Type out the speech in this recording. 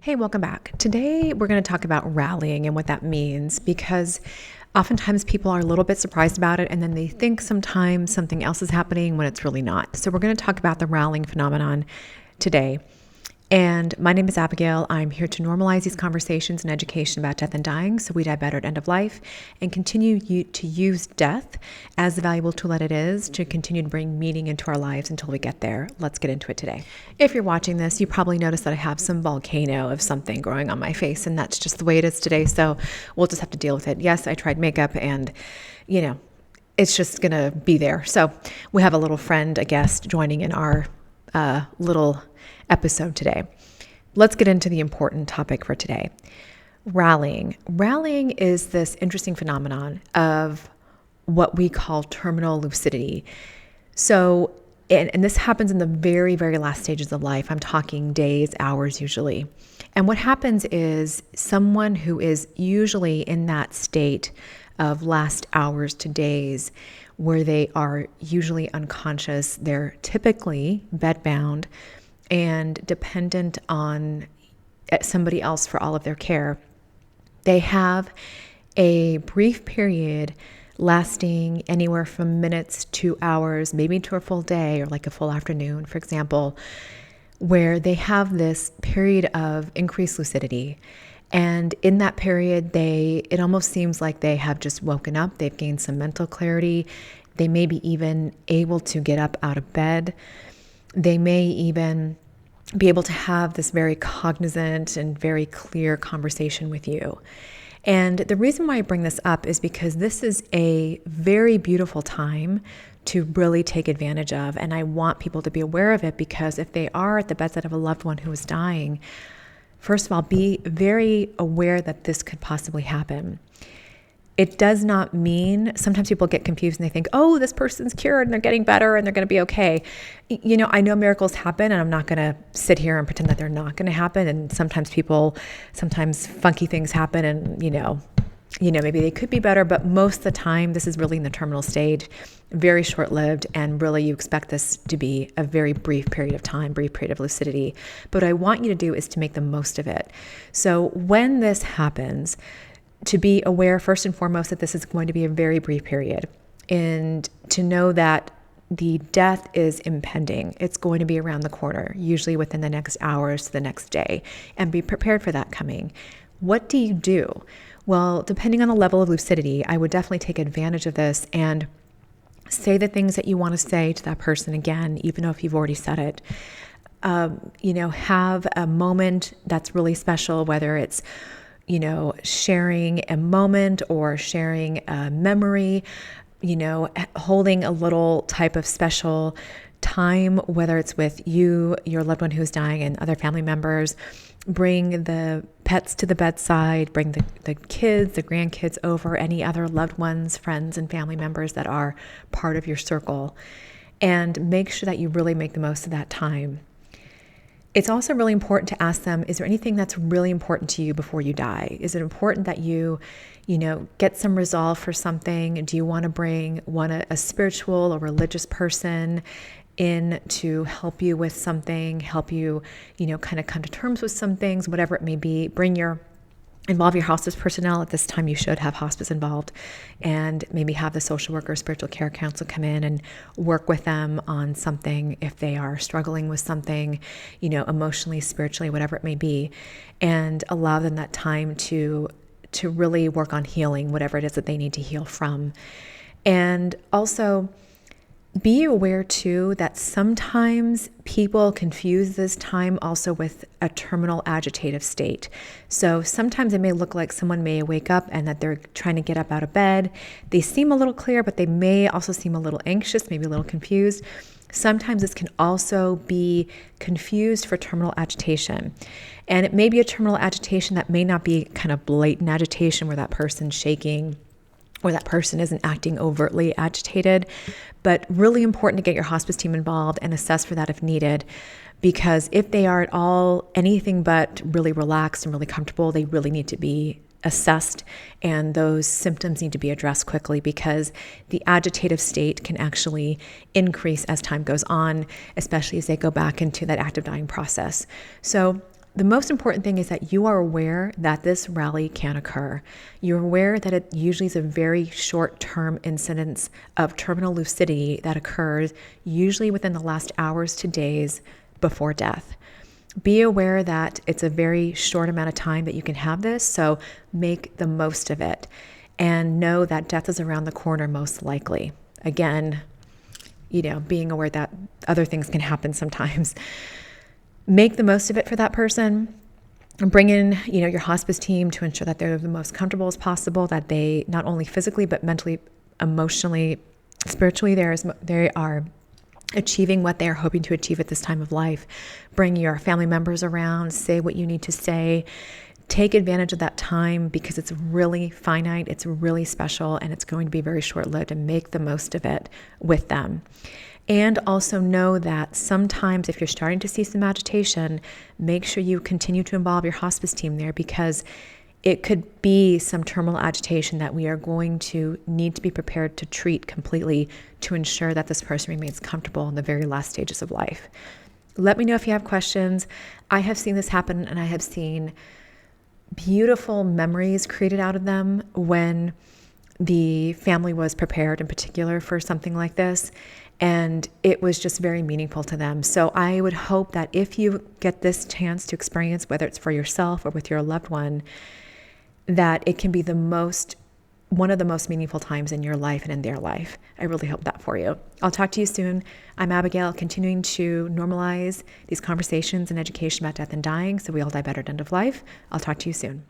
Hey, welcome back. Today, we're going to talk about rallying and what that means because oftentimes people are a little bit surprised about it and then they think sometimes something else is happening when it's really not. So, we're going to talk about the rallying phenomenon today. And my name is Abigail. I'm here to normalize these conversations and education about death and dying so we die better at end of life and continue to use death as the valuable tool that it is to continue to bring meaning into our lives until we get there. Let's get into it today. If you're watching this, you probably noticed that I have some volcano of something growing on my face, and that's just the way it is today. So we'll just have to deal with it. Yes, I tried makeup and, it's just going to be there. So we have a little friend, a guest, joining in our little episode today. Let's get into the important topic for today. Rallying. Rallying is this interesting phenomenon of what we call terminal lucidity. So, and this happens in the very, very last stages of life. I'm talking days, hours usually. And what happens is someone who is usually in that state of last hours to days where they are usually unconscious, they're typically bedbound and dependent on somebody else for all of their care. They have a brief period lasting anywhere from minutes to hours, maybe to a full day or like a full afternoon, for example, where they have this period of increased lucidity. And in that period, it almost seems like they have just woken up. They've gained some mental clarity. They may be even able to get up out of bed. They may even be able to have this very cognizant and very clear conversation with you. And the reason why I bring this up is because this is a very beautiful time to really take advantage of. And I want people to be aware of it because if they are at the bedside of a loved one who is dying, first of all, be very aware that this could possibly happen. It does not mean, sometimes people get confused and they think, oh, this person's cured and they're getting better and they're going to be okay. I know miracles happen and I'm not going to sit here and pretend that they're not going to happen. And sometimes funky things happen and, maybe they could be better, but most of the time, this is really in the terminal stage, very short-lived, and really you expect this to be a very brief period of time, brief period of lucidity. But what I want you to do is to make the most of it. So when this happens, to be aware first and foremost that this is going to be a very brief period and to know that the death is impending. It's going to be around the corner, usually within the next hours to the next day, and be prepared for that coming. What do you do? Well, depending on the level of lucidity, I would definitely take advantage of this and say the things that you want to say to that person again, even though if you've already said it. Have a moment that's really special, whether it's sharing a moment or sharing a memory, holding a little type of special time, whether it's with you, your loved one who's dying, and other family members. Bring the pets to the bedside, bring the kids, the grandkids over, any other loved ones, friends, and family members that are part of your circle, and make sure that you really make the most of that time. It's also really important to ask them, is there anything that's really important to you before you die? Is it important that you get some resolve for something? Do you want to bring a spiritual or religious person in to help you with something, help you, kind of come to terms with some things, whatever it may be? Involve your hospice personnel. At this time, you should have hospice involved, and maybe have the social worker or spiritual care counselor come in and work with them on something if they are struggling with something, emotionally, spiritually, whatever it may be, and allow them that time to really work on healing whatever it is that they need to heal from. And also, be aware too that sometimes people confuse this time also with a terminal agitative state. So sometimes it may look like someone may wake up and that they're trying to get up out of bed. They seem a little clear, but they may also seem a little anxious, maybe a little confused. Sometimes this can also be confused for terminal agitation. And it may be a terminal agitation that may not be kind of blatant agitation where that person's shaking or that person isn't acting overtly agitated, but really important to get your hospice team involved and assess for that if needed, because if they are at all anything but really relaxed and really comfortable, they really need to be assessed, and those symptoms need to be addressed quickly because the agitative state can actually increase as time goes on, especially as they go back into that active dying process. So the most important thing is that you are aware that this rally can occur. You're aware that it usually is a very short-term incidence of terminal lucidity that occurs usually within the last hours to days before death. Be aware that it's a very short amount of time that you can have this, so make the most of it. And know that death is around the corner most likely. Again, being aware that other things can happen sometimes. Make the most of it for that person. Bring in, your hospice team to ensure that they're the most comfortable as possible, that they not only physically, but mentally, emotionally, spiritually, they are achieving what they are hoping to achieve at this time of life. Bring your family members around, say what you need to say. Take advantage of that time because it's really finite, it's really special, and it's going to be very short-lived, and make the most of it with them. And also know that sometimes if you're starting to see some agitation, make sure you continue to involve your hospice team there, because it could be some terminal agitation that we are going to need to be prepared to treat completely to ensure that this person remains comfortable in the very last stages of life. Let me know if you have questions. I have seen this happen, and I have seen beautiful memories created out of them when the family was prepared in particular for something like this, and it was just very meaningful to them. So I would hope that if you get this chance to experience, whether it's for yourself or with your loved one, that it can be one of the most meaningful times in your life and in their life. I really hope that for you. I'll talk to you soon. I'm Abigail, continuing to normalize these conversations and education about death and dying so we all die better at the end of life. I'll talk to you soon.